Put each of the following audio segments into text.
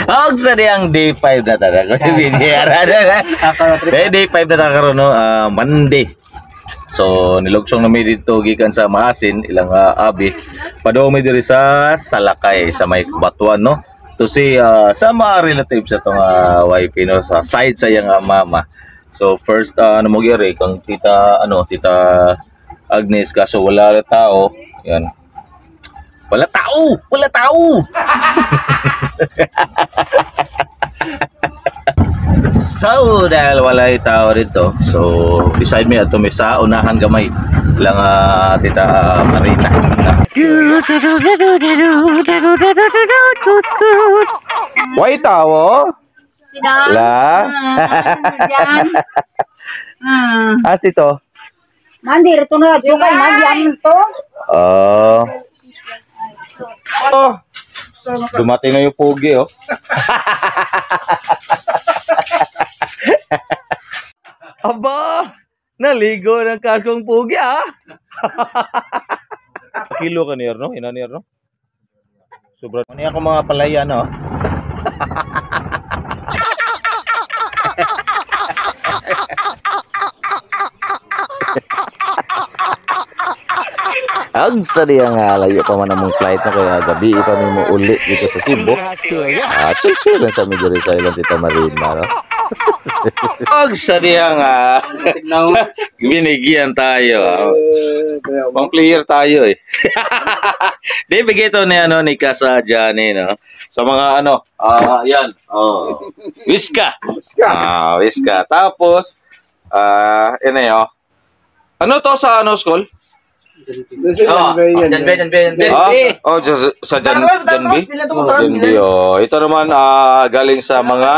Og sa diyang day 5 na talaga. Day 5 na talaga no, Monday. So nilugsong na mi dito gikan sa Maasin ilang abi. Padaw mi diri sa Salakay sa may Batuan no. To si sa mga relatives sa tong wife no sa side sa iyang mama. So first ano mo giri kang tita Agnes kaso wala tao. Yan. Wala tao. So dahil wala tao dito, so beside me ato may sa unahan gamay lang tita Marina. Why tao? La. Dito. Mandir to na bukan nagyan to. Dumating na yung pugi oh. Aba, naligo ng kaskong pugi Kilo ka niya no? Ina niya no? Sobrang niya ako mga palaya no? Ag sa diya nga layo pa man among flight na kaya gabi pa mo uli dito sa Cebu. Chill lang sa medyo rin sa ilang tita Marina no? Ag sa diya nga binigyan tayo. Pang player tayo eh. Di bigay ito ni Kasa Johnny no? Sa mga yan. Wiska. Wiska. Tapos ano to sa school? Sa Janbi. Ito naman galing sa mga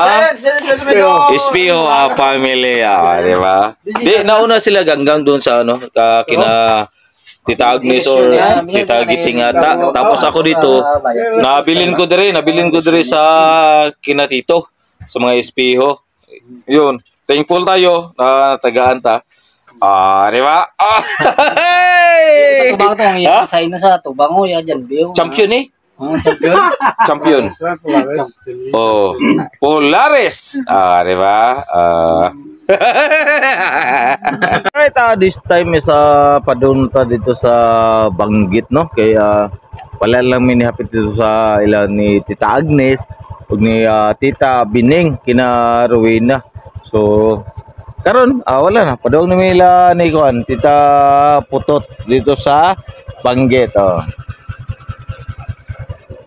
Espio family, di ba? Di nauna sila ganggang doon sa kina Tita Agnes or Tita Giting ata. Tapos ako dito, nabilin ko diri sa kina Tito sa mga Espio. Yun, thankful tayo na tagaan ta. Di ba? Bago to ang iyasayin na sa tubango ya dyan. Champion eh? Champion. Polaris. Di ba? Right, this time is padunta dito sa Banggit no. Kaya wala lang minihapit dito sa ilan ni Tita Agnes ug ni Tita Bining kina Rowena. So karon wala na padong nila ni kuan Tita Putot dito sa Banggit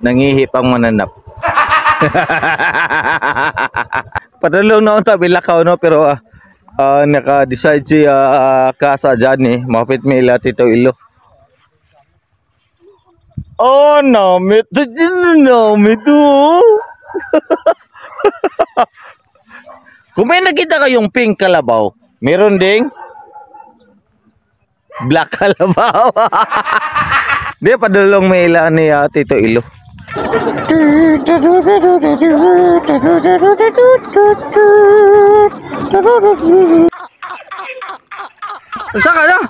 nangihip ang mananap. Padulong na unta bilakaw no pero naka-decide si Kasa Johnny mapit mi ila Tito Ilo. Namit to. Kung may nakita kayong pink kalabaw, meron ding black kalabaw. Di padulong may ila ni Tito Ilo. Saka na?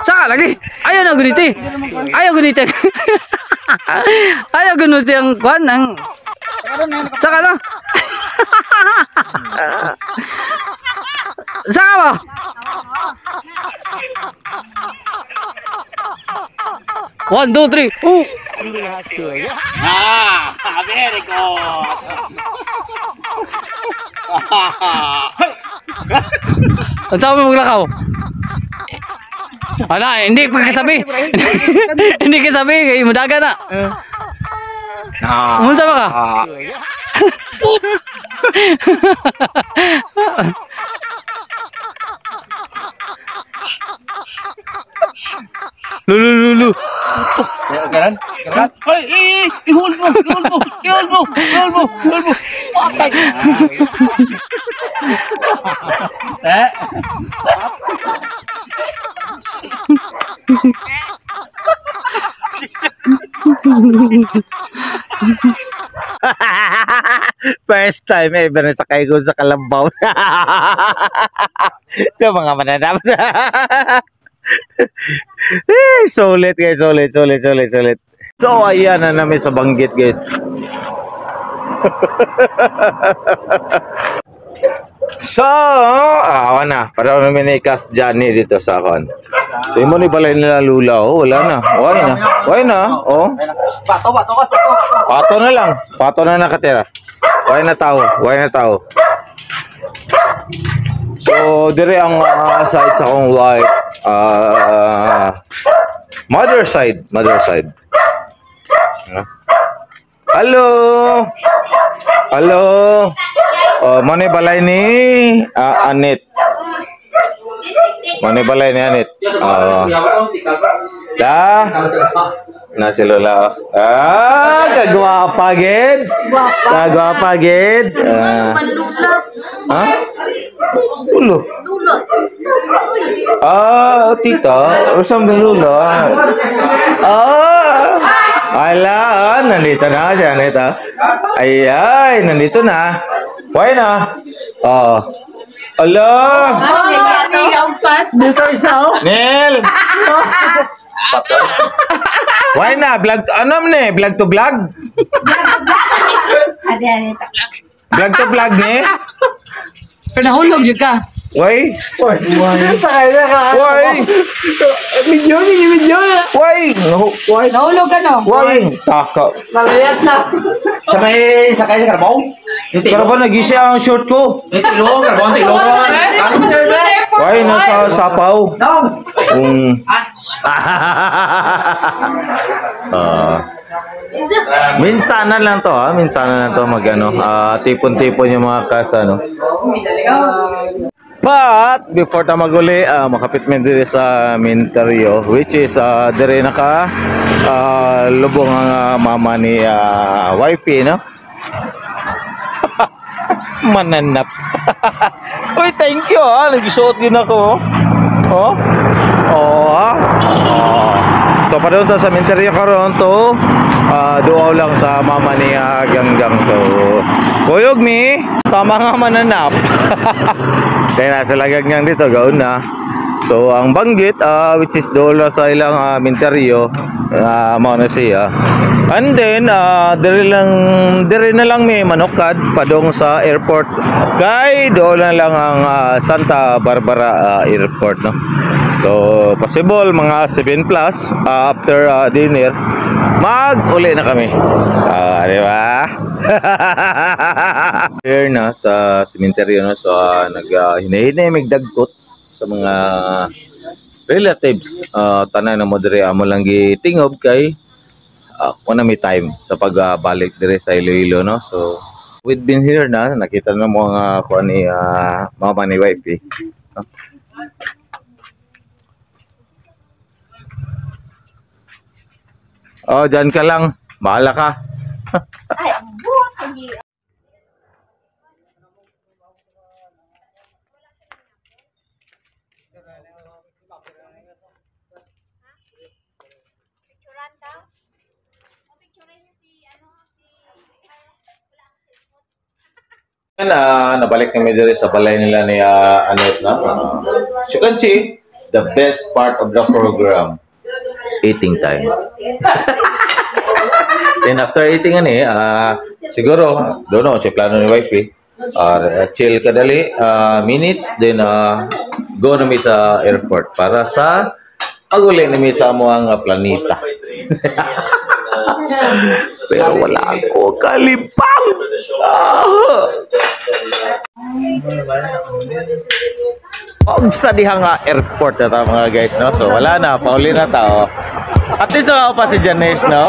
Saka lagi? Ayaw na guniti. Ayaw guniti. Ayaw guniti ang kwan ang saka na? Saka ba? One, two, three. Very good. Ang sabi mo maglakaw? Hindi pagkasabi. Hindi kasabi. Kaya mudaga na. Munsa ba ka? Lulu. Karan? Ay, ihul mo. Patay. First time ever na sakay ko sa Kalabaw. Ito mga mananap. Sulit guys, sulit. So ayan na namin sa Banggit, guys. So, awan na. Para namin ikas Johnny dito sa akin. So, mo ni balay nila lula. Oh, wala na. Why na? Why na? Oh. Pato na lang. Pato na nakatira. Why na tao? Why na tao? So, dire ang side sa akong wife. Mother side. Mother side. Hello. Hello. Oh, mo ni balay ni Anit. Mo ni balay ni Anit. Da. Na si Lola. Kagwapa gid. Kagwapa gid. Ha? Ulo. Tita, usam ng Lola. Ala, nandito na siya, nandito. Ay, nandito na. Why na? Ala. Dito isa. Nel. Why na? Vlog, ano ni? Vlog to vlog? Vlog to vlog ni? Pinahulog yun ka. Why? Why? Video. Why? Why? Nahulog ka no? Why? Taka. Malayat na. Sakay sa karbon? Karbon, nag-isi ang short ko. Tilong, karbon. Why? Nasa sapaw. Minsan na lang to, minsan na lang to magano, tipon-tipon yung mga kasa, no. But before ta maguli, makapit min diri sa Minterio, which is diri naka lubong ang mama ni wifey, no. Mananap. Uy, thank you, nagisuot din ako. So padung to sa Minterio karon to, duaw lang sa mama ni Ganggang. So kuyog mi sa mga mananap. Kaya nasa Ganggang dito gaon na. So ang Banggit, which is dola sa ilang Minterio, mao na siya. And then dire na lang may manukad padung sa airport. Kay dola lang ang Santa Barbara airport, no. So possible mga 7 plus after dinner mag-uli na kami. Di ba? Here na sa cemetery, no. So nag-hinahinay magdagkot sa mga relatives, tanan na mo dire amo lang gitingob kay kuna may time sa pagbalik dire sa Iloilo, no. So we've been here na, nakita na mo nga kuan ni mama ni wife, no? Dyan ka lang, bahala ka. Ay, ang buot hindi. Picturean daw? O picturean niya si Nabalik kami dito sa balay nila ni Anet, no? As you can see, the best part of the program, eating time. Then after eating siguro doon si plano ni wife, chill kadali minutes, then go na mi sa airport para sa pag-uli na mi sa mo ang planeta. Pero wala ako kalipang. Sa dihang airport na ta mga guys, no. So wala na, pauli na ta. At least ako pa si Janice, no.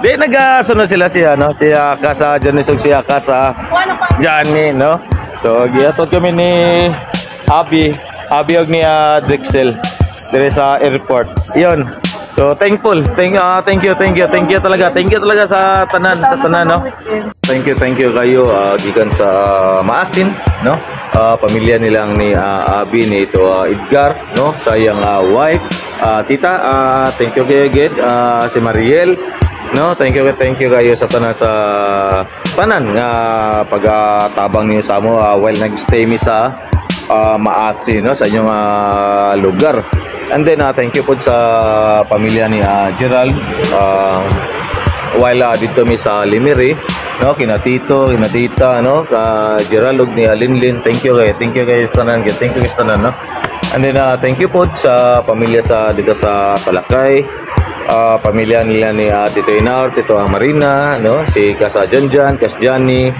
Di nagasunod sila siya, no. Siya ka sa Janice ug siya ka sa Johnny, no. So giatot kami ni Abi og ni Drexel dire sa airport. Iyon. So thankful. Thank you talaga sa tanan, no. Thank you kayo gikan sa Maasin, no. Pamilya nilang ni Abi ni ito Edgar, no, sa iyang wife, tita, thank you kayo gid, si Mariel, no. Thank you kayo sa tanan nga pagtabang niyo sa amo while nagstay mi sa maasi no sa inyong lugar. And then thank you po sa pamilya ni Gerald while dito mi sa Limiri no kina tito, kina tita no ka Gerald ug ni Linlin. Thank you guys tanan, thank you guys tanan no. And then thank you po sa pamilya sa dito sa Salakay, pamilya nila ni Tito Inar, Tito Marina no, si Kasa Janjan, Kas Johnny.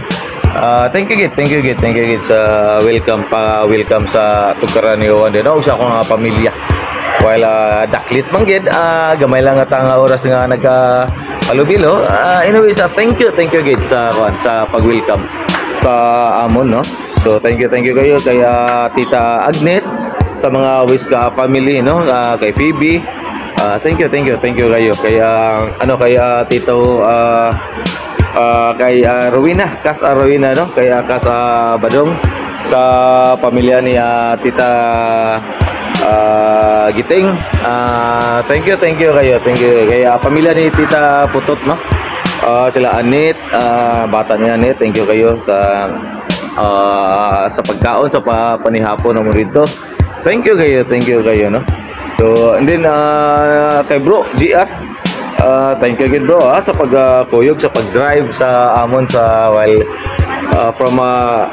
Thank you gid sa welcome sa tukaran ni Juan din no sa akong pamilya. While daklit man gid gamay lang at ang oras nga nagka-alubilo. Anyways, thank you gid sa pag-welcome sa amon no. So thank you kayo kay Tita Agnes, sa mga Wiska family no, kay Phoebe. Thank you kayo kay kay Tito kay Rowena, Kas Rowena no, kay Kas Badong, sa pamilya ni Tita Giting. Thank you kayo kay pamilya ni Tita Putot no, sila Anit, bata niya Anit. Thank you kayo sa pagkaon sa panihapon mo rito. Thank you kayo no. So and then kay bro GR, thank you again bro sa pagkuyog sa pag-drive sa amon sa while from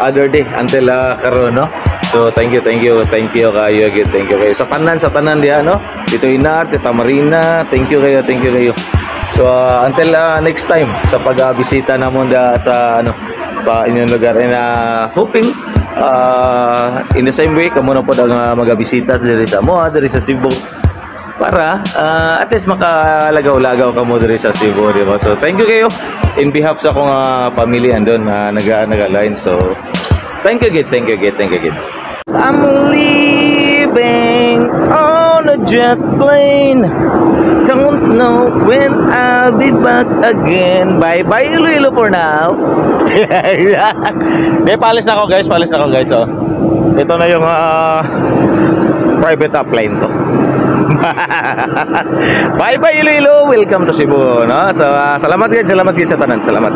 other day until karon no. So thank you kayo again, thank you kayo sa tanan diha no, Tito Inar, Tita Marina. Thank you kayo. So until next time sa pagbisita namon sa sa inyong lugar, and hoping in the same way kamo na pod ang magabisita diri sa diri sa Cebu, para at least makalagaw-lagaw kamo diri sa Cebu, di ba? So thank you kayo in behalf sa akong family andon naga-line. So thank you again. I'm leaving on a jet plane. Don't know when I'll be back again. Bye Iloilo for now. Palis na ako guys. Oh. Ito na yung private upline to. Bye Iloilo. Welcome to Cebu no. So salamat gid sa tanan. Salamat.